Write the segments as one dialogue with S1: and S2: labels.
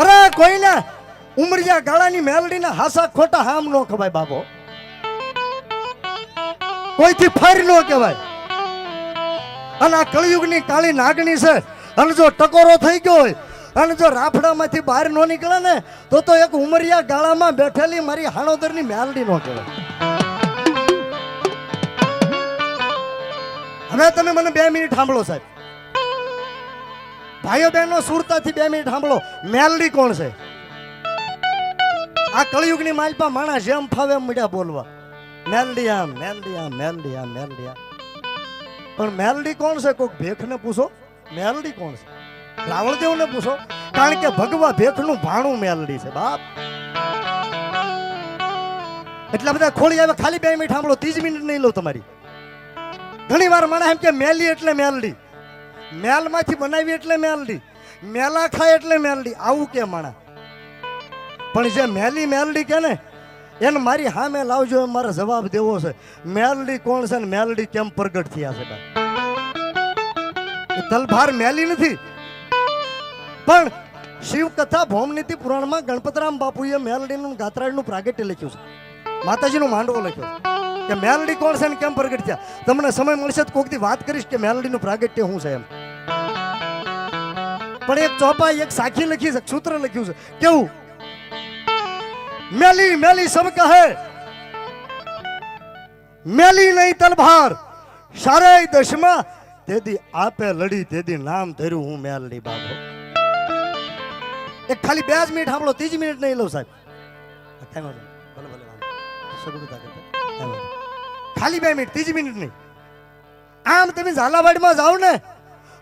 S1: અરે કોઈને ઉમરિયા ગાળાની મેલડીના હાસા ખોટા હામ નો ખવાય બાબો, કોઈથી ફરી નો કહેવાય. અને આ કળિયુગની કાળી નાગણી છે, અને જો ટકોરો થઈ ગયો હોય અને જો રાફડામાંથી બહાર નો નીકળે ને તો એક ઉમરિયા ગાળામાં બેઠેલી મારી હાણોદરની મેલડી નો કહેવાય. હવે તમે મને 2 મિનિટ સાંભળો સાહેબ, ભાઈઓ બહેનો સુરતાથી 2 મિનિટ સાંભળો. મેલડી કોણ છે? આ કળિયુગની માલપા માણસ જેમ ફાવે એમ મળ્યા બોલવા, મેલડી આમ, મેલડી આમ, મેલડી આમ, મેલડી આમ. પણ મેલડી કોણ છે? કોઈક ભેખને પૂછો, મેલડી કોણ છે? રાવણદેવને પૂછો, કારણ કે ભગવા ભેખનું ભાણું મેલડી છે બાપ. એટલા બધા ખોળી આવે. ખાલી 2 મિનિટ સાંભળો, 30 મિનિટ નહીં લો તમારી. ઘણી વાર માણસ એમ કે મેલી એટલે મેલડી, મેલમાંથી બનાવી એટલે મેલડી, મેલા ખાય એટલે મેલડી, આવું કે માણા. પણ જે મેલી મેલડી કે ને એને મારી સામે લાવજો, એમ મારે જવાબ દેવો છે. મેલડી કોણ છે ને મેલડી કેમ પ્રગટ થયા છે? તલભાર મેલી નથી, પણ શિવ કથા ભૌમનીતિ પુરાણમાં ગણપતરામ બાપુએ મેલડીનું ગાત્રાળનું પ્રાગટ્ય લખ્યું છે, માતાજીનો માંડવો લખ્યો છે કે મેલડી કોણ છે ને કેમ પ્રગટ થયા. તમને સમય મળશે તો કોઈક દી વાત કરીશ કે મેલડીનું પ્રાગટ્ય શું છે એમ. પણ એક ચોપાઈ, એક સાખી લખી છે, સૂત્ર લખ્યું છે. કેવું? મેલી મેલી સબ કહે, મેલી નહીં તલભાર, સારે દશમાં તેદી આપે લડી, તેદી નામ ધર્યું હું મેલડી બાબો. એક ખાલી 2 જ મિનિટ સાંભળો, 30 મિનિટ નહીં લઉં સાહેબ. ખાલી 2 મિનિટ, 30 મિનિટ નહીં. આમ તમે ઝાલાવાડમાં જાઓ ને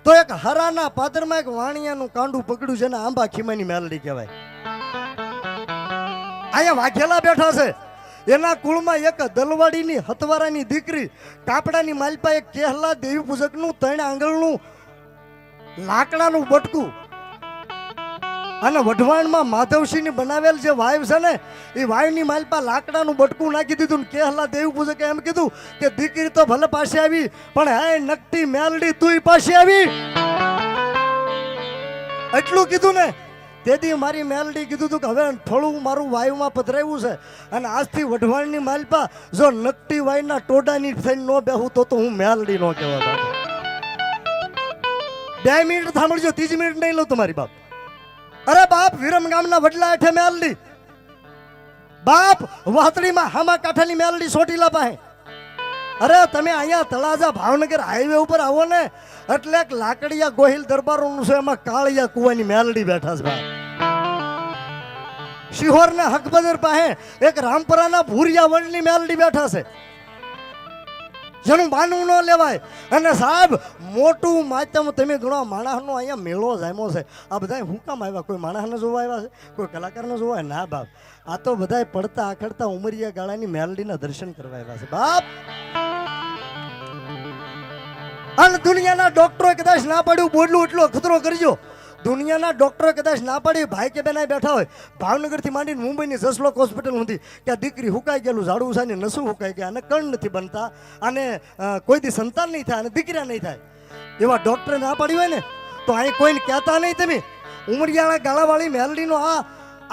S1: તો એક હરાના પાદરમાં એક વાણિયાનું કાંડું પકડ્યું છે ને આંબા ખીમાની મેલડી કહેવાય. અહીંયા વાઘેલા બેઠા છે, એના કુળમાં એક દલવાડીની હતવારાની દીકરી કાપડાની માલપા એક કેહલા દેવી પૂજકનું 3 આંગળનું લાકડાનું બટકું, અને વઢવાણમાં માધવસિંહની બનાવેલ જે વાવ છે ને એ વાવની માલપા લાકડાનું બટકું નાખી દીધું ને કેહલા દેવી પૂજકે એમ કીધું કે દીકરી તો ભલે પાસે આવી, પણ હે નકટી મેલડી તુંય પાસે આવી. એટલું કીધું ને તેથી મારી મેલડી કીધું હતું કે હવે થોડું મારું વાયુમાં પધરાવ્યું છે, અને આજથી વઢવાણની માલપા જો નકટી વાયના ટોડાની થઈને ન બેહું તો હું મેલડી નો કહેવા. 2 મિનિટ સાંભળજો, 30 મિનિટ નહીં લઉં તમારી બાપ. અરે બાપ, વિરમ ગામના વડલા હેઠે મેલડી બાપ, વાતડીમાં હામા કાંઠાની મેલડી સોટીલા પાસે. અરે તમે અહીંયા તળાજા ભાવનગર હાઈવે ઉપર આવો ને એટલે એક લાકડીયા ગોહિલ દરબારોનું છે, એમાં કાળિયા કુવાની મેલડી બેઠા છે. શિહોરના હકબદર પાસે એક રામપરાના ભૂરિયા વણની મેલડી બેઠા છે, જેનું બાનું ન લેવાય. અને સાહેબ મોટું માધ્યમ તમે ગણો, માણસનો અહીંયા મેળો જામ્યો છે. આ બધા હું કામ આવ્યા? કોઈ માણસને જોવા આવ્યા છે? કોઈ કલાકારને જોવા? ના બાપ, આ તો બધા પડતા આખડતા ઉમરિયા ગાળાની મેલડીના દર્શન કરવા આવ્યા છે બાપ. અને દુનિયાના ડોક્ટરો કદાચ ના પાડ્યું, બોડલું એટલો ખતરો કરજો. દુનિયાના ડોક્ટરો કદાચ ના પાડી, ભાઈ કે બેના બેઠા હોય ભાવનગરથી માંડીને મુંબઈની જસલોક હોસ્પિટલ હતી કે આ દીકરી હુકાઈ ગયેલું ઝાડું છે ને નસું હુકાઈ ગયા, અને કણ નથી બનતા, અને કોઈ દી સંતાન નહીં થાય, અને દીકરા નહીં થાય, એવા ડોક્ટરે ના પાડી હોય ને તો અહીં કોઈને કહેતા નહીં. તમે ઉમરિયાળા ગાળાવાળી મેલડીનો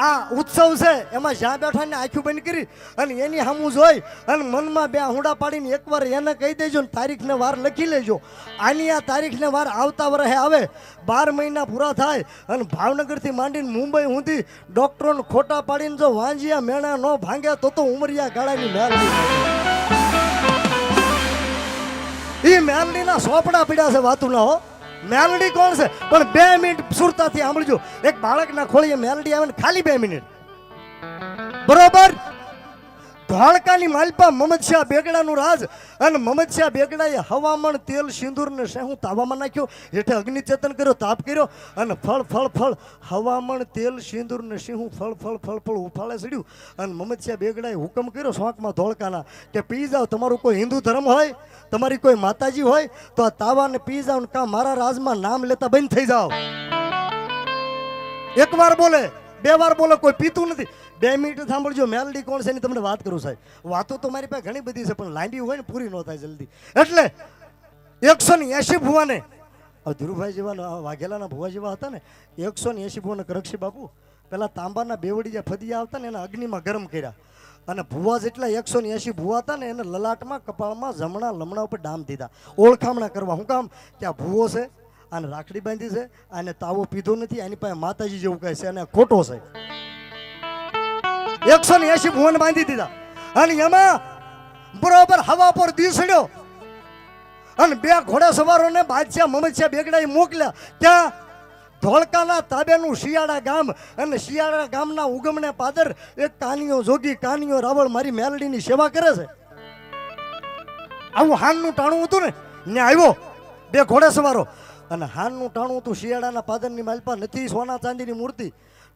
S1: આ ઉત્સવ છે, એમાં જ્યાં બેઠા ને આંખું બંધ કરી અને એની સામું જોઈ અને મનમાં 2 હુંડા પાડીને એકવાર એને કહી દેજો ને તારીખને વાર લખી લેજો. આની આ તારીખને વાર આવતા વર્ષે આવે, 12 મહિના પૂરા થાય અને ભાવનગરથી માંડીને મુંબઈ સુધી ડોક્ટરોને ખોટા પાડીને જો વાંજિયા મેણા ન ભાંગે તો ઉમરિયા ગાળાની મેલડી. એ મેલડીના સોપડા પીડ્યા છે, વાતું ના હો. મેલડી કોણ છે? પણ 2 મિનિટ સુરતાથી સાંભળજો. એક બાળકના ખોળીએ મેલડી આવે ને ખાલી 2 મિનિટ બરોબર. ધોળકાની માલપા મમદશાહ બેગડાનું રાજ, અને મમદશાહ બેગડાએ હવામણ તેલ સિંદૂર ને શેહું તાવામાં નાખ્યો, હેઠે અગ્નિચેતન કર્યો, તાપ કર્યો, અને ફળ ફળ ફળ હવામણ તેલ સિંદૂર ને શેહું ફળ ફળ ફળ ફળ ઉફાળે ચડ્યું. અને મમદશાહ બેગડાએ હુકમ કર્યો શોકમાં ધોળકાના કે પી જાઓ, તમારું કોઈ હિન્દુ ધર્મ હોય, તમારી કોઈ માતાજી હોય તો આ તાવાને પી જાઓ ને કાં મારા રાજમાં નામ લેતા બંધ થઈ જાઓ. એકવાર બોલે, 2 વાર બોલે, કોઈ પીતું નથી. 2 મિનિટ સાંભળજો. મેલડી કોણ છે એની તમને વાત કરું સાહેબ. વાતો તો મારી પાસે ઘણી બધી છે, પણ લાંબી હોય ને પૂરી ન થાય જલ્દી. એટલે 180 ભુવાને હવે ધીરુભાઈ જેવા વાઘેલાના ભુવા જેવા હતા ને 180 ભુવાના કરક્ષી બાપુ પેલા તાંબાના બેવડી જે ફદિયા આવતા ને એને અગ્નિમાં ગરમ કર્યા અને ભુવા જેટલા 180 ભુવા હતા ને એને લલાટમાં કપાળમાં જમણા લમણા ઉપર ડામ દીધા ઓળખામણા કરવા. શું કામ કે આ ભુવો છે, આને રાખડી બાંધી છે, આને તાવો પીધો નથી, આની પાસે માતાજી જેવું કહે છે અને ખોટો છે. 180 ભુવન બાંધી દીધા અને એમાં બરોબર હવા પર દીસડ્યો અને 2 ઘોડા સવારોને બાદશાહ મમદશાહ બેગડાએ મોકલ્યા. ત્યાં ધોળકાના તાબેનું શિયાળા ગામ અને શિયાળા ગામના ઉગમને પાદર એક કાનિયો જોગી કાનિયો રાવળ મારી મેલડીની સેવા કરે છે. આવું હાનનું ટાણું હતું ને ત્યાં આવ્યો 2 ઘોડા સવારો અને હાનનું ટાણું હતું. શિયાળાના પાદરની માલપા નથી સોના ચાંદીની મૂર્તિ,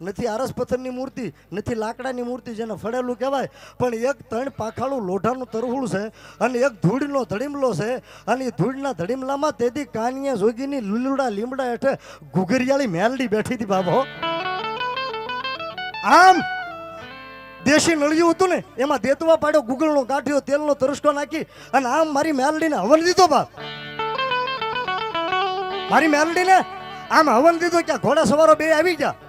S1: નથી આરસ પથ્થરની મૂર્તિ, નથી લાકડાની મૂર્તિ જેને ફળેલું કહેવાય, પણ એક 3 પાખાળું લોઢાનું તરહુળ છે અને એક ધૂળનો ધડીમલો છે અને એ ધૂળના ધડીમલામાં તેથી કાનિયા જોગીની લીલુડા લીમડા હેઠે ઘુઘરિયાળી મેલડી બેઠી હતી બાબો. આમ દેશી નળિયું હતું ને એમાં દેતવા પાડ્યો, ગુગળનો ગાંઠિયો, તેલનો તરસકો નાખી અને આમ મારી મેલડીને હવન દીધો બાપ. મારી મેલડીને આમ હવન દીધો કે ઘોડા સવારો 2 આવી ગયા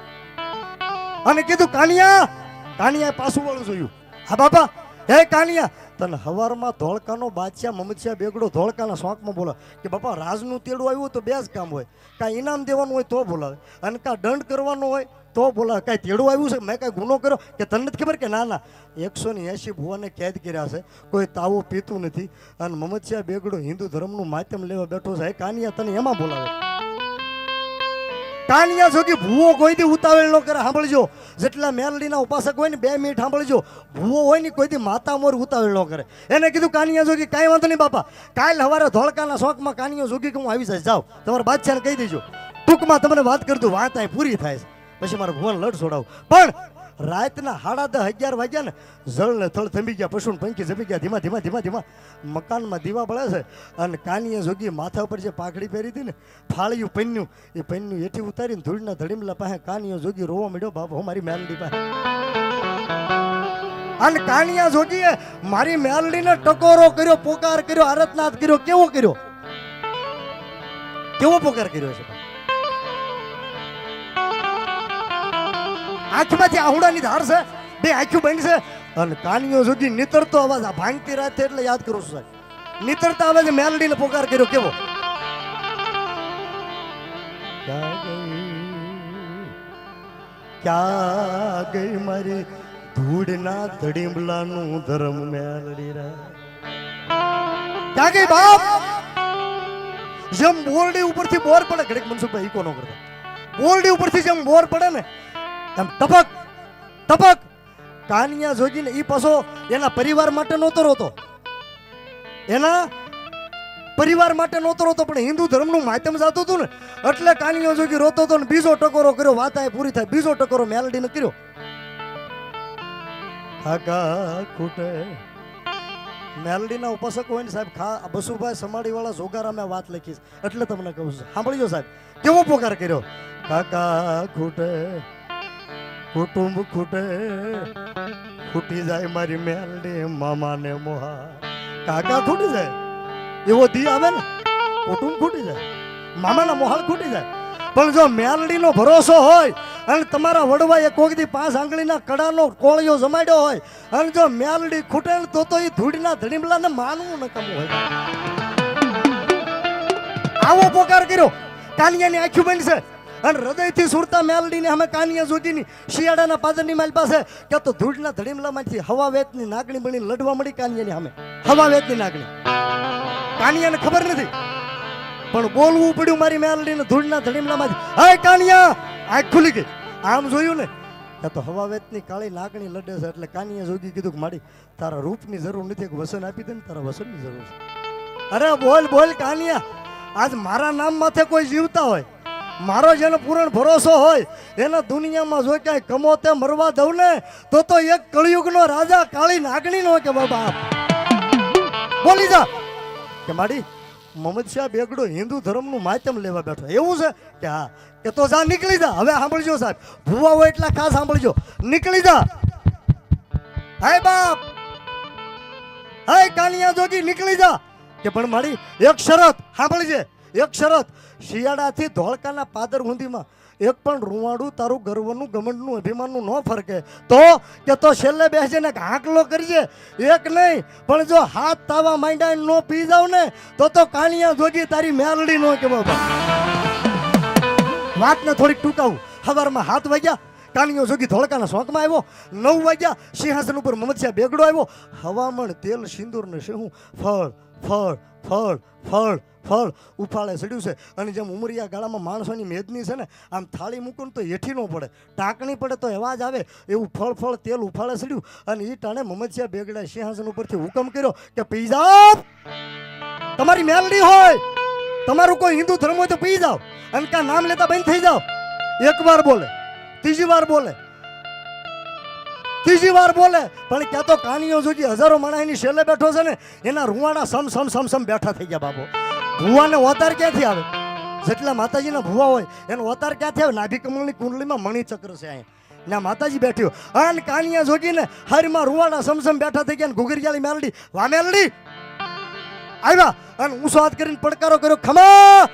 S1: અને કીધું કાનિયા પાછું વાળું જોયું. હા બાપા, હે કાનિયા, તને હવારમાં ધોળકાનો બાદશાહ મમદશાહ બેગડો ધોળકાના શોખમાં બોલે કે બાપા રાજનું તેડું આવ્યું તો 2 જ કામ હોય, કાંઈ ઇનામ દેવાનું હોય તો બોલાવે અને કાં દંડ કરવાનો હોય તો બોલાવે. કાંઈ તેડું આવ્યું છે, મેં કાંઈ ગુનો કર્યો કે તને નથી ખબર કે ના ના 180 ભુવાને કેદ કર્યા છે, કોઈ તાવો પીતું નથી અને મમદશાહ બેગડો હિન્દુ ધર્મનું માધ્યમ લેવા બેઠો છે. કાનિયા તને એમાં બોલાવે. કાનિયા જોગી ભૂવો કોઈ દી ઉતાવળ ન કરે. સાંભળજો, જેટલા મેલડીના ઉપાસક હોય ને 2 મિનિટ સાંભળજો. ભૂવો હોય ને કોઈ દી માતા મોર ઉતાવળ ન કરે. એને કીધું કાનિયા જોગી કાંઈ વાંધો નહીં બાપા, કાલ સવારે ધોળકાના શોખમાં કાનિયો જોગી કે હું આવી જાય, જાઓ તમારા બાદશાહને કહી દેજો. ટૂંકમાં તમને વાત કરતું વાત અહીં પૂરી થાય છે, પછી મારે ભુવન લડ છોડાવું. પણ રાતના 10:30 11 વાગ્યા ને જળ ને થળ થંભી ગયા, પશુ ને પંખી જમી ગયા, ધીમા ધીમા ધીમા ધીમા મકાનમાં દીવા બળે છે અને કાનિયા જોગી માથા ઉપર જે પાઘડી પહેરી હતી ને ફાળિયું પન્યું, એ પન્યું હેઠી ઉતારીને ધૂળના ધડીમલા પાસે કાનિયો જોગી રોવા મળ્યો બાપ હો મારી મેલડી પાસે. અને કાનિયા જોગીએ મારી મેલડીને ટકોરો કર્યો, પોકાર કર્યો, આરતનાદ કર્યો. કેવો કર્યો? કેવો પોકાર કર્યો છે? આંખમાંથી આહુડાની ધાર છે, 2 આંખો બંધ છે અને કાનિયો જોગી નીતરતો અવાજ, આ ભાંગતી રાત છે એટલે યાદ કરું છું સાહેબ, નીતરતા અવાજે મેલડીને પોકાર કર્યો. કેવો? ક્યાં ગઈ મારી ધૂળના ધડીમલાનું ધર્મ મેલડી રે, ક્યાં ગઈ બાપ? જેમ બોરડી ઉપરથી બોર પડે, ઘડીક મનસુખભાઈ ઈકો ન કરતા, બોરડી ઉપરથી જેમ બોર પડે ને એમ ટપક ટપક કાનિયા જોગીને ઈ પાછો એના પરિવાર માટે નહોતો રોતો, એના પરિવાર માટે નહોતો રોતો, પણ હિન્દુ ધર્મનું માધ્યમ જાતું હતું ને એટલે કાનિયો જોગી રોતો હતો ને બીજો ટકોરો કર્યો. વાત આ પૂરી થાય, બીજો ટકોરો મેલડીને કર્યો. કાકા ખૂટે મેલડીના ઉપાસક હોય ને સાહેબ, બસુભાઈ સમાડી વાળા જોગારા મેં વાત લખી એટલે તમને કહું છું, સાંભળજો સાહેબ કેવો પોકાર કર્યો. કાકા ખૂટે કુટુંબ ખૂટે, ખૂટી જાય મારી મેલડી મામાને મોહા. કાકા ખૂટી જાય એવો દી આવે ને, કુટુંબ ખૂટી જાય, મામાના મોહાલ ખૂટી જાય. પણ જો મેલડીનો ભરોસો હોય અને તમારા વડવાએ કોક દી 5 આંગળીના કડાનો કોળિયો જમાડ્યો હોય અને જો મેલડી ખૂટે તો એ ધૂળના ધડીમલાને માનવું નકામું હોય. આવો પોકાર કર્યો. કાનિયાની આંખી બંધ છે અને હૃદયથી સુરતા મેલડીને અમે કાનિયા જોગીની શિયાળાના પાદરની માલ પાસે કે તો ધૂળના ધડીમલામાંથી હવા વેતની નાગણી બની લડવા મળી. કાનિયાની સામે હવા વેતની નાગણી, કાનિયાને ખબર નથી પણ બોલવું પડ્યું મારી મેલડીને ધૂળના ધડીમલામાંથી. હે કાનિયા, આંખ ખુલી ગઈ. આમ જોયું ને કે તો હવા વેતની કાળી નાગણી લડે છે એટલે કાનિયા જોગી કીધું કે માડી તારા રૂપની જરૂર નથી, એક વસન આપી દે ને, તારા વસનની જરૂર છે. અરે બોલ બોલ કાનિયા, આજ મારા નામ માથે કોઈ જીવતા હોય, મારો જેનો પૂર્ણ ભરોસો હોય એના દુનિયામાં જો ક્યાંય કમોતે મરવા દઉં ને તો એક કળિયુગનો રાજા કાળી નાગણી નો કે બાબા બોલી જા કે માડી મમદશાહ બેગડો હિન્દુ ધર્મનું માધ્યમ લેવા બેઠો એવું છે કે હા કે તો જા નીકળી જા. હવે સાંભળજો સાહેબ, ભુવા હોય એટલા ખાસ સાંભળજો, નીકળી જા. હાય બાપ, હાય કાનિયા જોગી નીકળી જા કે પણ મારી એક શરત સાંભળજે, એક શરત, શિયાળાથી ધોળકાના પાદર હુંધીમાં એક પણ રૂવાડું તારું ગર્વનું ગમંડનું અભિમાનનું ન ફરકે તો છેલ્લે બેસજે ને હાંકલો કરજે. એક નહીં પણ જો હાથ તાવા માંડ્યા નો પી જાવ ને તો કાણિયા જોગી તારી મેલડી નો કે બાબા. વાતને થોડીક ટૂંકાવું. સવારમાં 7 વાગ્યા કાનિયો જોગી ધોળકાના શોખમાં આવ્યો. 9 વાગ્યા સિંહાસન ઉપર મમદશા બેગડો આવ્યો. હવામણ તેલ સિંદૂર ને શું ફળ ફળ ફળ ફળ ફળ ઉફાળે ચડ્યું છે. અને જેમ ઉમરિયા ગાળામાં માણસોની મેદની છે ને, આમ થાળી મૂકો ને તો હેઠી ન પડે, ટાંકણી પડે તો અવાજ આવે, એવું ફળ ફળ તેલ ઉફાળે ચડ્યું. અને એ ટાણે મમદશા બેગડા સિંહાસન ઉપરથી હુકમ કર્યો કે પી જાઓ. તમારી મેલડી હોય, તમારું કોઈ હિન્દુ ધર્મ હોય તો પી જાઓ. અને કા નામ લેતા બંધ થઈ જાઓ. એક વાર બોલે, ત્રીજી વાર બોલે, ત્રીજી વાર બોલે, પણ ક્યાં તો કાનિયો જોગી હજારો માણસની શેલે બેઠો છે ને, એના રૂવાડા સમ સમ સમ સમ બેઠા થઈ ગયા. બાબો ભુવાને ઓતાર ક્યાંથી આવે? જેટલા માતાજીના ભુવા હોય એનો ઓતાર ક્યાંથી આવે? નાભી કમળની કુંડલીમાં મણિચક્ર છે અહીંયા, ના માતાજી બેઠી હોય. અને કાનિયા જોગીને હરીમાં રૂવાડા સમસમ બેઠા થઈ ગયા. ઘુઘરિયાળી મેલડી, વા મેલડી આવ્યા અને ઊંચો હાથ કરીને પડકારો કર્યો, ખમા.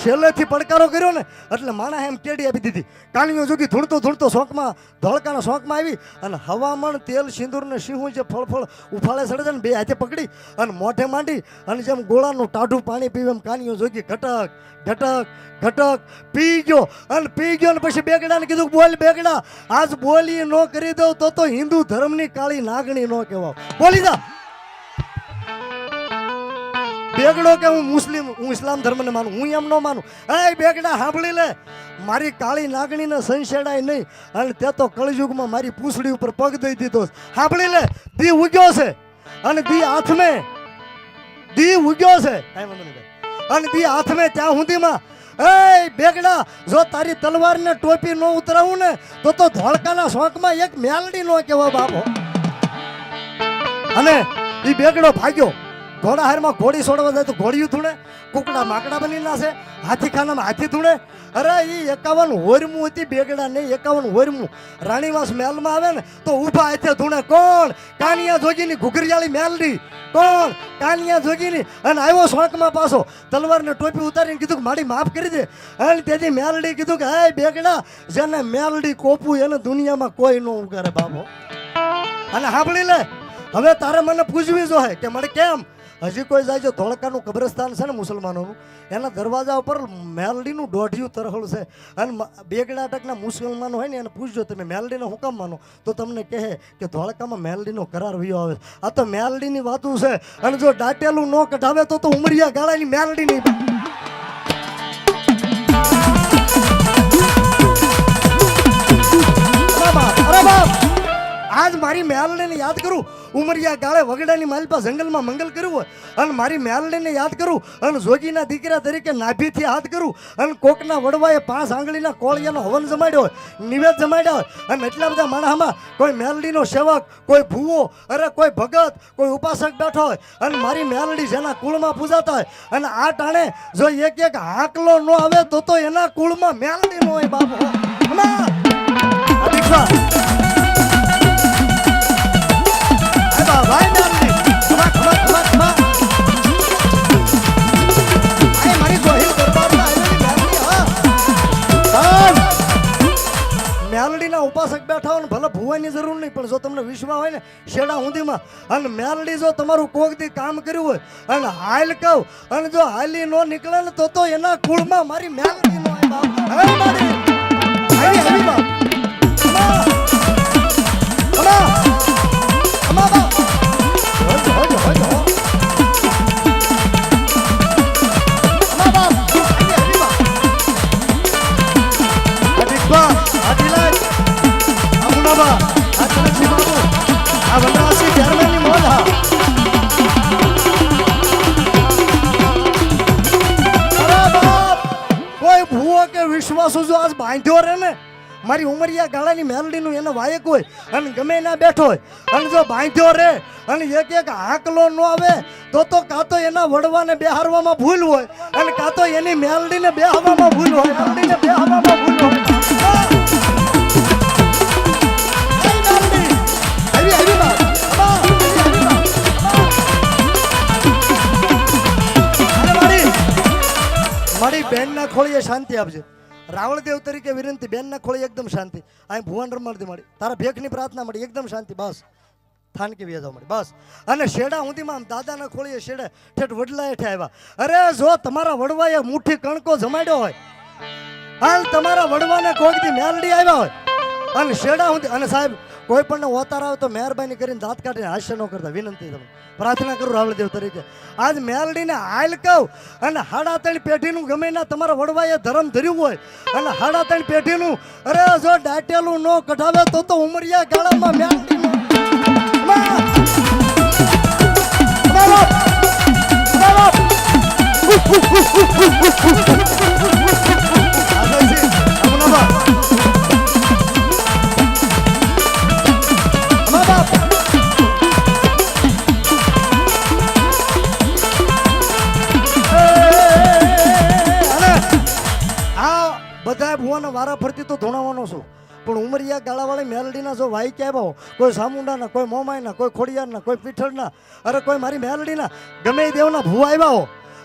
S1: છેલ્લેથી પડકારો કર્યો ને એટલે માણા એમ કેડી આપી દીધી. કાનિયો જોગી ધૂણતો ધૂણતો શોખમાં ધોળકાના શોખમાં આવી અને હવામણ તેલ સિંદૂર ને સિંહું જે ફળ ફળ ઉફાળે સડે ને 2 હાથે પકડી અને મોઢે માંડી અને જેમ ગોળાનું ટાઢું પાણી પીવે એમ કાનિયો જોગી ઘટક ઘટક ઘટક પી ગયો. અને પી ગયો ને પછી બેગડાને કીધું, બોલ બેગડા, આજ બોલી ન કરી દઉં તો હિન્દુ ધર્મની કાળી નાગણી ન કહેવાય. બોલી જા. બેગડો કે હું ઇસ્લામ ધર્મને માનું, હું એમ ન માનું. એ બેગડા સાંભળી લે, મારી કાળી નાગણીને સંશેડાય નહીં. અને તે તો કળયુગમાં મારી પૂંછડી ઉપર પગ દઈ દીધો. સાંભળી લે, દી ઉગ્યો છે અને દી હાથમે, દી ઉગ્યો છે કાંઈ વાંધો નહીં ભાઈ, અને દી હાથમે ત્યાં સુધીમાં એ બેગડા જો તારી તલવારને ટોપી ન ઉતરાવું ને તો ધોળકાના શોખમાં એક મેલડી નો કહેવા બાપો. અને એ બેગડો ભાગ્યો. ઘોડા હારમાં ઘોડી છોડવા જાય તો ઘોડિયું ધૂણે, કુકડા માકડા બની નાશે, હાથી ખાનામાં હાથી ધૂણે. અરે એ 51 હોરમું હતી બેગડા નહીં, 51 હોરમું રાણીવાસ મહેલમાં આવે ને તો ઊભા હાથે ધૂણે. કોણ? કાનિયા જોગીની ઘુઘરિયાળી મેલડી. કોણ? કાનિયા જોગીની. અને આવ્યો શોખમાં પાછો, તલવારને ટોપી ઉતારીને કીધું કે મારી માફ કરી દે. અને તેથી મેલડી કીધું કે હે બેગડા, જેને મેલડી કોપું એને દુનિયામાં કોઈ ન ઉગારે બાબો. અને સાંભળી લે, હવે તારે મને પૂછવી જોઈએ કે મને કેમ હજી કોઈ જાય? જો ધોળકાનું કબ્રસ્તાન છે ને મુસલમાનોનું, એના દરવાજા ઉપર મેલડીનું દોઢિયું તરહળ છે. અને બેગડા અટકના મુસલમાનો હોય ને એને પૂછજો તમે મેલડીને હું કામ માનો, તો તમને કહે કે ધોળકામાં મેલડીનો કરાર વયો આવે. આ તો મેલડીની વાતું છે. અને જો દાટેલું ન કઢાવે તો ઉમરિયા ગાળાની મેલડી નહીં. અરે બાપ, આજ મારી મેલડીને યાદ કરું. ઉમરિયા ગાળે વગડાની માલપા જંગલમાં મંગલ કર્યું હોય અને મારી મેલડીને યાદ કરું અને જોગીના દીકરા તરીકે નાભીથી હાથ કરું અને કોકના વડવાએ 5 આંગળીના કોળિયાનો હવન જમાડ્યો હોય, નિવેદ જમાડ્યા હોય. અને એટલા બધા માણસમાં કોઈ મેલડીનો સેવક, કોઈ ભૂવો, અરે કોઈ ભગત, કોઈ ઉપાસક બેઠો હોય. અને મારી મેલડી જેના કુળમાં પૂજાતા હોય અને આ ટાણે જો એક એક હાકલો ન આવે તો એના કુળમાં મેલડી ન હોય બાપો. ભાઈ મેલડી ખમા ખમા ખમા ખમા. આ મારી ગોહિલ દરબારમાં આવેલી મેલડી. હા, મેલડીના ઉપાસક બેઠા હોય ને ભલે ભુવાની જરૂર નહીં, પણ જો તમને વિશ્વાસ હોય ને શેડા ઊંધીમાં અને મેલડી જો તમારું કોક દી કામ કર્યું હોય અને હાલ કહું અને જો હાલી નો નીકળે ને તો એના કુળમાં મારી મેલડી નો હોય બાપ. હવે મારી આવી આવી બાપ. ખમા ખમા બાપ. કોઈ ભૂવો કે વિશ્વાસ જો આજ બાંધ્યો રે ને મારી ઉમરિયા ગાળાની મેલડીનું એને વાયક હોય અને ગમે ના બેઠો હોય અને જો બાંધ્યો રે અને એક એક હાકલો ન આવે તો કાં તો એના વડવાને બેહારવામાં ભૂલ હોય અને કાં તો એની મેલડીને બેહાવામાં ભૂલ હોય. મેલડીને બેહાવામાં ભૂલ હોય. ખોળીએ શાંતિ આપજે. રાવળદેવ તરીકે વિનંતી, બેનના ખોળીએ એકદમ શાંતિ. અહીં ભુવન રમાડતી મળી, તારા ભેખની પ્રાર્થના મળી, એકદમ શાંતિ. બસ થાનકી વ્યાજા મળી બસ. અને શેડા ઊંધીમાં આમ દાદાના ખોળીએ શેડે ઠેઠ વડલા હેઠે આવ્યા. અરે જો તમારા વડવાએ મુઠ્ઠી કણકો જમાડ્યો હોય, હાલ તમારા વડવાને કોઈકથી મેલડી આવ્યા હોય અને શેડા ઊંધી, અને સાહેબ કોઈ પણ ઓતાર આવે તો મહેરબાની કરીને દાંત કાઢીને હાસ્ય ન કરતા, વિનંતી તમે પ્રાર્થના કરું રાવળદેવ તરીકે. આજ મેલડીને હાલ કહું અને 3.5 પેઢીનું ગમે ના તમારા વડવાએ ધર્મ ધર્યું હોય અને 3.5 પેઢીનું, અરે જો દાટેલું ન કઢાવે તો ઉમરિયા ગાળામાં મેલડીનું બધા ભુવાના વારા ફરતી તો ધોણાવાનો છું, પણ ઉમરિયા ગાળાવાળી મેલડીના જો વાઈ કે આવ્યા, કોઈ સામુંડાના, કોઈ મોમાઈના, કોઈ ખોડિયારના, કોઈ પીઠળના, અરે કોઈ મારી મેલડીના ગમે દેવના ભુવા આવ્યા હો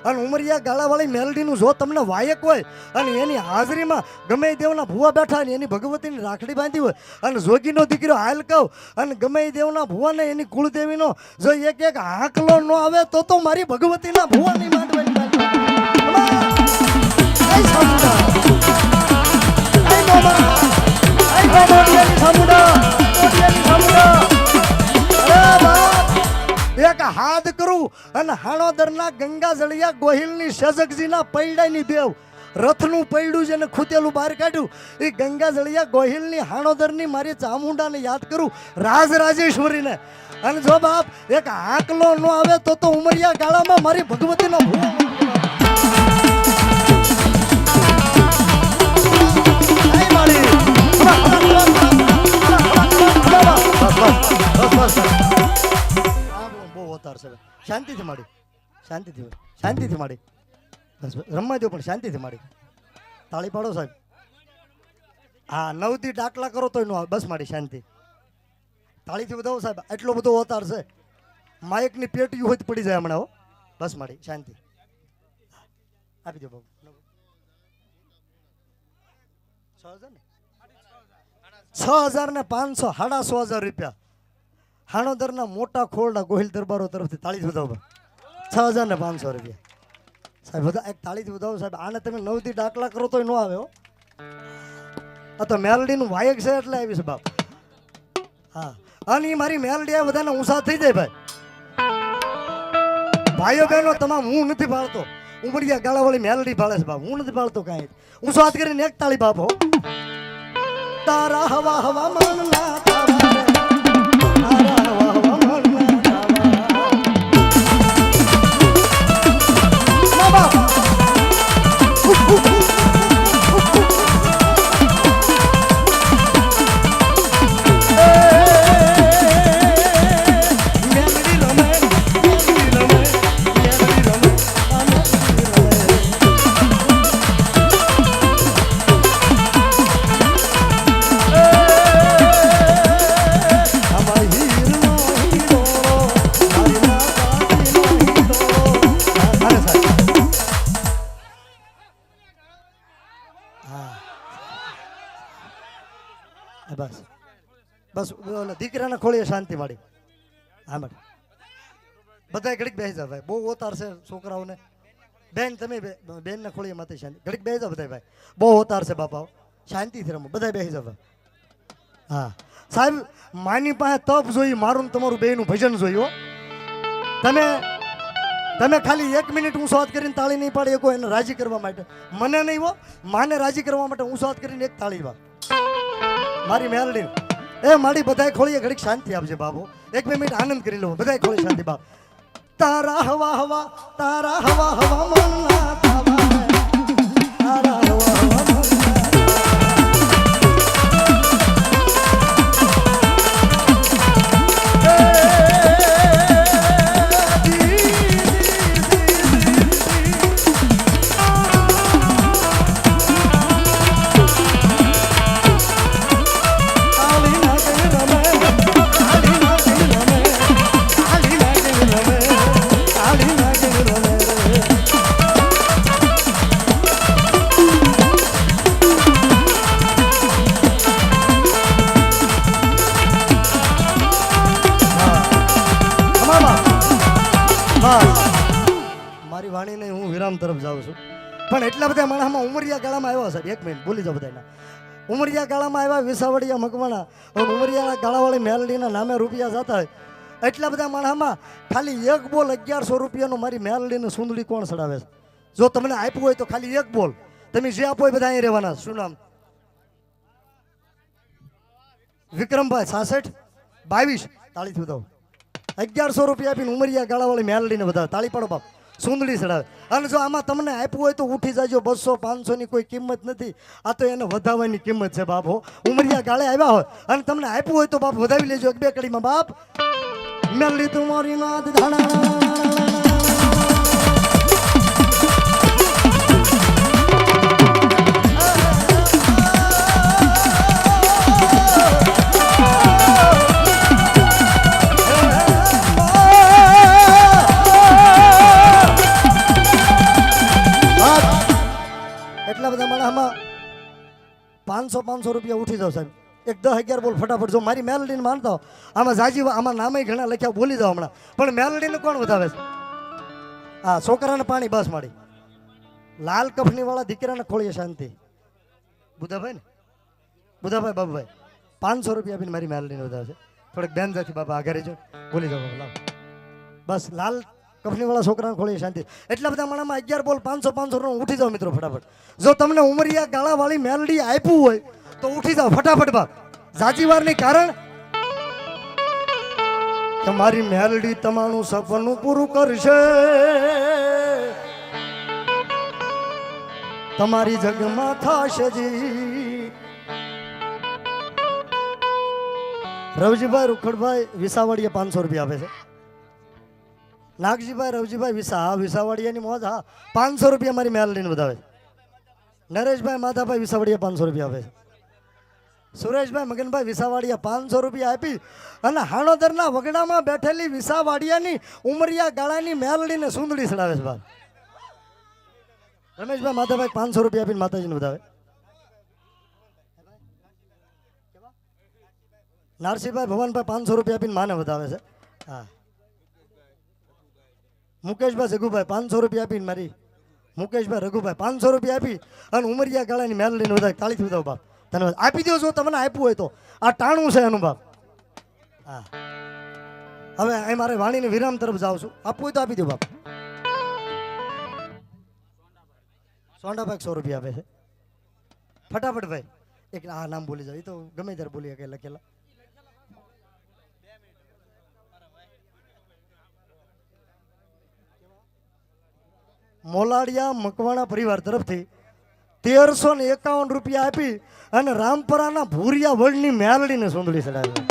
S1: અને ઉમરિયા ગાળાવાળી મેલડીનું જો તમને વાયક હોય અને એની હાજરીમાં ગમે દેવના ભુવા બેઠા ને એની ભગવતીની રાખડી બાંધી હોય અને જોગીનો દીકરો હાલ કહું અને ગમે દેવના ભુવાને એની કુળદેવીનો જો એક એક હાંકલો ન આવે તો મારી ભગવતીના ભુવાની માંડવાની એક હાથ કરું અને હાણોદરના ગંગા જળિયા ગોહિલની શેજકજીના પૈડાની દેવ રથનું પૈડું જેને ખૂતેલું બહાર કાઢ્યું એ ગંગા જળિયા ગોહિલની હાણોદરની મારી ચામુંડાને યાદ કરું, રાજરાજેશ્વરીને. અને જો બાપ એક હાંકલો ન આવે તો ઉમરિયા ગાળામાં મારી ભગવતીનો ભૂ શાંતિથી માડી, શાંતિથી માડી, બસ રમવા દો પણ શાંતિથી માડી. તાળી પાડો સાહેબ. હા 9 થી ડાકલા કરો તોય ન આવે, બસ માડી શાંતિ. તાળીથી વધાવો સાહેબ, એટલો બધો અવતાર છે, માઇકની પેટી હોય પડી જાય હમણાં. હો બસ માડી શાંતિ આપી દો બાબુ. 6,500 6,500 રૂપિયા હાણોદરના મોટા ખોરડા ગોહિલ દરબારો તરફથી. તાળીથી વધાવો 6,500 રૂપિયા સાહેબ. બધા એક તાળીથી વધાવો સાહેબ. આને તમે 9 થી ડાકલા કરો તોય ન આવે. હો આ તો મેલડીનું વાયક છે એટલે આવી છે બાપ. હા અને એ મારી મેલડી આ બધાને ઊંસા થઈ જાય ભાઈ. ભાઈઓ બહેનો તમામ હું નથી પાડતો, ઉમરિયા ગાળાવાળી મેલડી પાડે છે બાપ, હું નથી પાડતો કાંઈ. ઊંસો હાથ કરીને એક તાળી બાપ. હો તારા હવા હવા મનના તારા હવા હવા મનના તારા બસ દીકરાના ખોળીએ શાંતિ માડી. હા મેડમ બધા ઘડીક બેસી જાવ ભાઈ, બહુ ઓતાર છે છોકરાઓને. બેન તમે બેનના ખોળીએ માથે શાંતિ, ઘડીક બેસી જાવ બધા ભાઈ, બહુ ઓતાર છે બાપાઓ, શાંતિથી રમો બધા બેસી જાવ. હા સાહેબ માની પાસે તપ જોઈ, મારું તમારું બેયનું ભજન જોયું. તમે ખાલી 1 મિનિટ ઊંચો હાથ કરીને તાળી નહીં પાડી શકો એને રાજી કરવા માટે, મને નહીં હો માને રાજી કરવા માટે ઊંચો હાથ કરીને એક તાળી વા મારી મેલડી. એ મારી બધાય ખોળીએ ઘડીક શાંતિ આપજે બાબુ, 1-2 મિનિટ આનંદ કરી લો બધાય ખોળી શાંતિ બાપ. તારા હવા હવા તારા હવા હવા મનના તારા હવા હવા વિરામ તરફ જાઉં છું. પણ એટલા બધા માણસમાં ઉમરિયા ગાળામાં આવ્યા સાહેબ, એક મિનિટ બોલી જાઓ બધાના. ઉમરિયા ગાળામાં આવ્યા વિસાવડિયા મકવાણા અને ઉમરિયા ગાળાવાળી મેલડીના નામે રૂપિયા જતા હોય. એટલા બધા માણસમાં ખાલી એક બોલ 1100 રૂપિયાનો મારી મેલડીને સુંદડી કોણ ચડાવે છે? જો તમને આપ્યું હોય તો ખાલી એક બોલ, તમે જે આપો એ બધા અહીં રહેવાના. શું નામ? વિક્રમભાઈ 66 22. તાળીથી બતાવો. 1100 રૂપિયા આપીને ઉમરિયા ગાળાવાળી મેલડીને બધા તાળી પાડો બાપ, સુંદડી ચડાવે. અને જો આમાં તમને આપ્યું હોય તો ઉઠી જાજો. 200 500 ની કોઈ કિંમત નથી, આ તો એને વધાવવાની કિંમત છે બાપ. હો ઉમરિયા ગાળે આવ્યા હોય અને તમને આપ્યું હોય તો બાપ વધાવી લેજો એક બે કડીમાં બાપ. મેલડી તુમારી નાદ ધાણા એટલા બધા માણસમાં 500 રૂપિયા ઉઠી જાવ સાહેબ. એક 10-11 બોલ ફટાફટ. જો મારી મેલડીને માનતા હો, આમાં જાજી આમાં નામે ઘણા લખ્યા, બોલી જાઓ હમણાં. પણ મેલડીને કોણ વધાવે છે? હા, છોકરાને પાણી બસ માડી. લાલ કફની વાળા દીકરાને ખોળીએ શાંતિ. બુધાભાઈ ને બુધાભાઈ બાબુભાઈ 500 રૂપિયા આપીને મારી મેલડીને વધાવે છે. થોડીક બેન જાથી બાબા આઘારી જો, બોલી જાઓ લાવ બસ. લાલ કફની વાળા છોકરાને ખોળીએ શાંતિ. એટલા બધા માણામાં 11 બોલ 500 ઉઠી જાઓ મિત્રો ફટાફટ. જો તમને ઉમરિયા ગાળા વાળી મેલડી આપ્યું હોય તો ઉઠી જાઓ ફટાફટ બાપ. જાજીવારની કારણ કે મારી મેલડી તમારું સપનું પૂરું કરશે. તમારી જગમાં થશે જી. રવજીભાઈ રૂખડભાઈ વિસાવડીએ 500 રૂપિયા આપે છે. નાગજીભાઈ રવજીભાઈ વિસાવડિયાની મોજ. હા, 500 રૂપિયા મારી મેલડીને વધાવે. નરેશભાઈ માધાભાઈ વિસાવડિયા 500 રૂપિયા આપે છે. સુરેશભાઈ મગનભાઈ વિસાવડિયા 500 રૂપિયા આપી અને હાણોદરના વગડામાં બેઠેલી વિસાવડિયાની ઉમરિયા ગાળાની મેલડીને સુંદડી ચડાવે છે બાપ. રમેશભાઈ માધાભાઈ 500 રૂપિયા આપીને માતાજીને વધાવે. નારસીભાઈ ભવનભાઈ 500 રૂપિયા આપીને માને વધાવે છે. હા, મુકેશભાઈ જગુભાઈ 500 રૂપિયા આપીને મારી મુકેશભાઈ રઘુભાઈ 500 રૂપિયા આપી અને ઉમરિયા ગાળાની મેલડીને વધારે. તાળીથી વધાવો બાપ. ધન્યવાદ. આપી દો જો તમને આપ્યું હોય તો. આ ટાણું છે એનું બાપ. હા, હવે અહીં મારે વાણીને વિરામ તરફ જાઉં છું. આપવું હોય તો આપી દો બાપ. સોંડાભાઈ 100 રૂપિયા આપે છે. ફટાફટ ભાઈ એક આ નામ બોલી જાવ. એ તો ગમે ત્યારે બોલી શકે લખેલા. મોલાડિયા મકવાણા પરિવાર તરફથી 1351 રૂપિયા આપી અને રામપરાના ભૂરિયા વડની મેલડીને સુંદડી ચડાવી.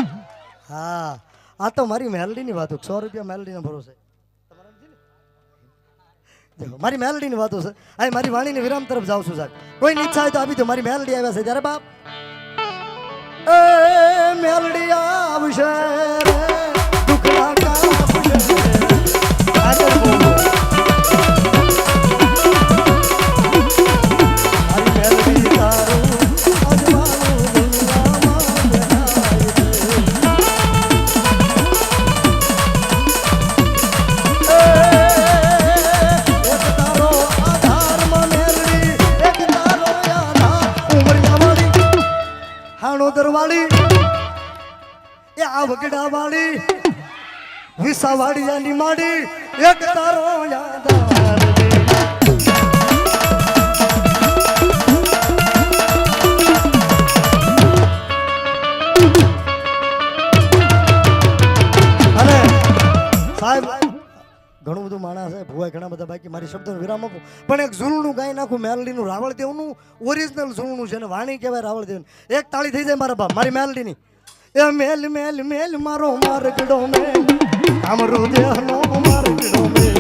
S1: હા, આ તો મારી મેલડીની વાતો. 100 રૂપિયા મેલડીને ભરોસે મારી મેલડીની વાતો છે. આ મારી વાણીને વિરામ તરફ જાઉં છું સાહેબ. કોઈની ઈચ્છા હોય તો આપી દો. મારી મેલડી આવ્યા છે ત્યારે બાપ. એ મેલડી આવશે દુખડા કાપશે. વગડા વાળી વિસાવડિયાની માડી એક તારો યાદ અને સાહેબ ઘણું બધું માણસ છે ભુવાય ઘણા બધા બાકી મારી શબ્દોનો વિરામ આપું પણ એક ઝૂલનું ગાઈ નાખું મેલડીનું રાવળદેવનું ઓરિજિનલ ઝૂલનું છે ને વાણી કહેવાય રાવળદેવનું. એક તાળી થઈ જાય મારા બાપ મારી મેલડીની. એ મેલ મેલ મેલ મારો મારગડો મેલ કામરૂ દેહનો મારગડો મેલ.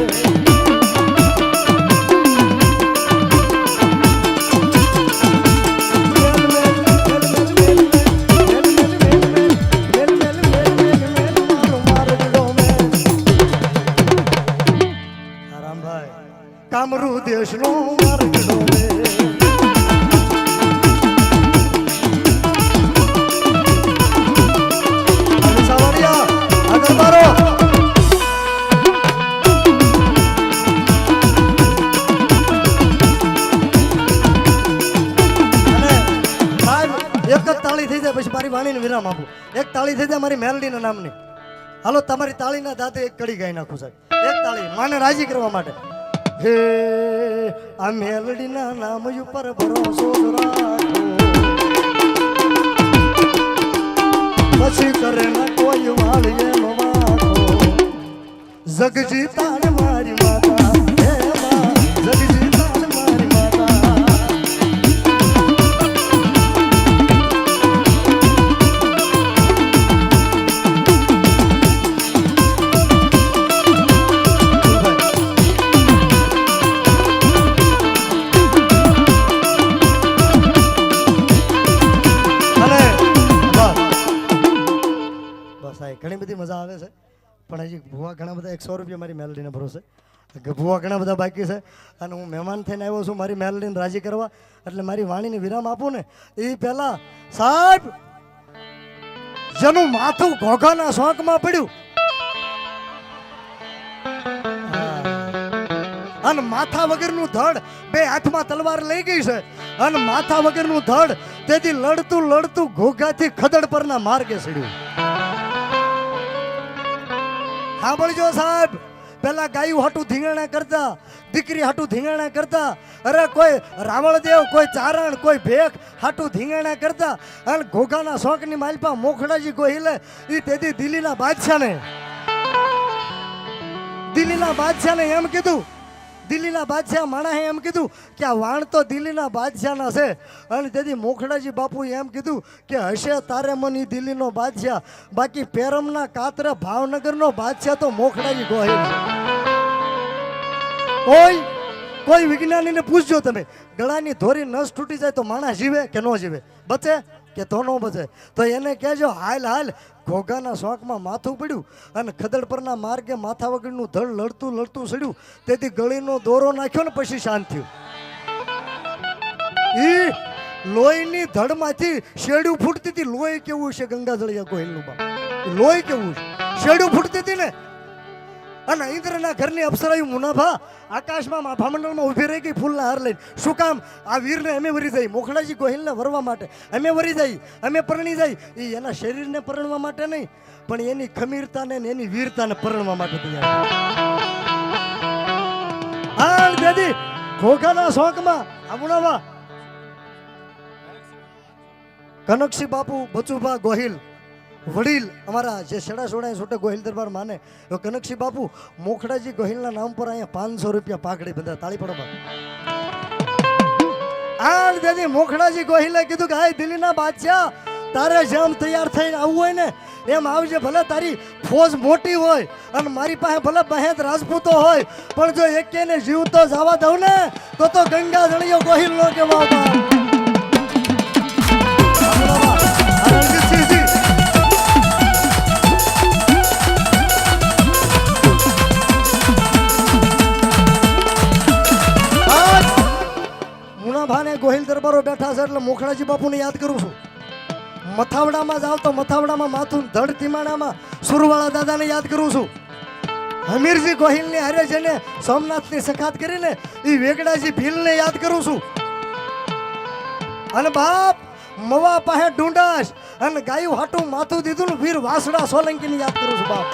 S1: રામભાઈ કામરૂ દેશનો મારગડો મેલ. એક જ તાળી થઈ જાય પછી મારી વાણીને વિરામ આપું. એક તાળી થઈ જાય મારી મેલડીના નામની. હાલો તમારી તાળીના દાંતે એક કડી ગાઈ નાખું સાહેબ. એક તાળી માને રાજી કરવા માટે. હે આ મેલડીના નામ ઉપર ભરોસો રાખો, પછી કરે ના કોઈ વાળીએ નો વાખો. જગજી તાણ મારી માતા, હે માં જગજી તાણ મારી માતા. ઘણી બધી મજા આવે છે પણ હજી ભૂવા ઘણા બધા 100 રૂપિયા મારી મેલડીને ભરોસે. ભૂવા ઘણા બધા બાકી છે અને હું મહેમાન થઈને આવ્યો છું મારી મેલડીને રાજી કરવા. એટલે મારી વાણીને વિરામ આપું ને એ પહેલા સાહેબ જેનું માથું ઘોઘાના શોખમાં પડ્યું અને માથા વગરનું ધડ બે હાથમાં તલવાર લઈ ગઈ છે અને માથા વગરનું ધડ તેથી લડતું લડતું ઘોઘાથી ખદડ પરના માર્ગે ચડ્યું. સાંભળજો સાહેબ, પેલા ગાયું હાટું ધીંગાણા કરતા, દીકરી હાટું ધીંગાણા કરતા, અરે કોઈ રાવણદેવ, કોઈ ચારણ, કોઈ ભેખ હાટું ધીંગાણા કરતા. અને ઘોઘાના શોખની માલપા મોખડાજી ગોહિલે એ તેથી દિલ્હીના બાદશાહને એમ કીધું, દિલ્હીના બાદશાહ માણાએ એમ કીધું કે આ વાણ તો દિલ્હીના બાદશાહના છે. અને તેથી મોખડાજી બાપુએ એમ કીધું કે હશે તારે મન દિલ્હીનો બાદશાહ, બાકી પેરમના કાતરે ભાવનગરનો બાદશાહ તો મોખડાજી ગોહિલ. કોઈ વિજ્ઞાનીને પૂછજો તમે, ગળાની ધોરી નસ તૂટી જાય તો માણસ જીવે કે ન જીવે, બચે કે તો ન બચે? તો એને કહેજો હાલ ઘોઘાના શોખમાં માથું પડ્યું અને ખદડ પરના માર્ગે માથા વગરનું ધડ લડતું લડતું સડ્યું. તેથી ગળીનો દોરો નાખ્યો ને પછી શાંત થયું. ઈ લોહીની ધડમાંથી શેડ્યું ફૂટતી હતી. લોહી કેવું છે ગંગાજળિયા ગોહિલનું બાપ, લોહી કેવું છે, શેડ્યું ફૂટતી હતી ને. અને ઇન્દ્રના ઘરની અપ્સરાયું મુનાભા આકાશમાં ભામંડળમાં ઊભી રહી ગઈ ફૂલના હાર લઈને. શું કામ? આ વીરને અમે વરી જાય, મોખડાજી ગોહિલને વરવા માટે અમે વરી જાય, અમે પરણી જાય. એ એના શરીરને પરણવા માટે નહીં પણ એની ખમીરતાને એની વીરતાને પરણવા માટે તૈયાર. દાદી ઘોઘાના શોખમાં આ મુનાભા કનકસિંહ બાપુ બચુભા ગોહિલ વડીલ અમારા જે છેડા છોડા છોટે ગોહિલ દરબાર માને કનકસિંહ બાપુ મોખડાજી ગોહિલના નામ પર અહીંયા 500 રૂપિયા પાઘડી બંધા. તાળી પડો. આ દાદી મોખડાજી ગોહિલે કીધું કે હાય દિલ્હીના બાદશાહ, તારે જેમ તૈયાર થઈને આવવું હોય ને એમ આવજે. ભલે તારી ફોજ મોટી હોય અને મારી પાસે ભલે 62 રાજપૂતો હોય, પણ જો એકેને જીવતો જવા દઉં ને તો ગંગા જળિયો ગોહિલ નો કહેવાય. મુનાભાને ગોહિલ દરબારો બેઠા છે એટલે મોખડાજી બાપુને યાદ કરું છું. મથાવડામાં જાવ તો મથાવડામાં માથું ધડ તીમાડામાં સુરવાળા દાદાને યાદ કરું છું. હમીરજી ગોહિલની હારે જેને સોમનાથની સખાત કરીને એ વેગડાજી ભીલને યાદ કરું છું. અને બાપ મવા પાસે ઢૂંઢાશ અને ગાયું હાટું માથું દીધું ને વીર વાસડા સોલંકીને યાદ કરું છું. બાપ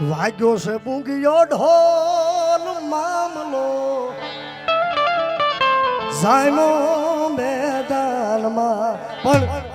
S1: વાગ્યો છે પૂંગિયો ઢોલ મામલો જાયમો મેદાનમાં પણ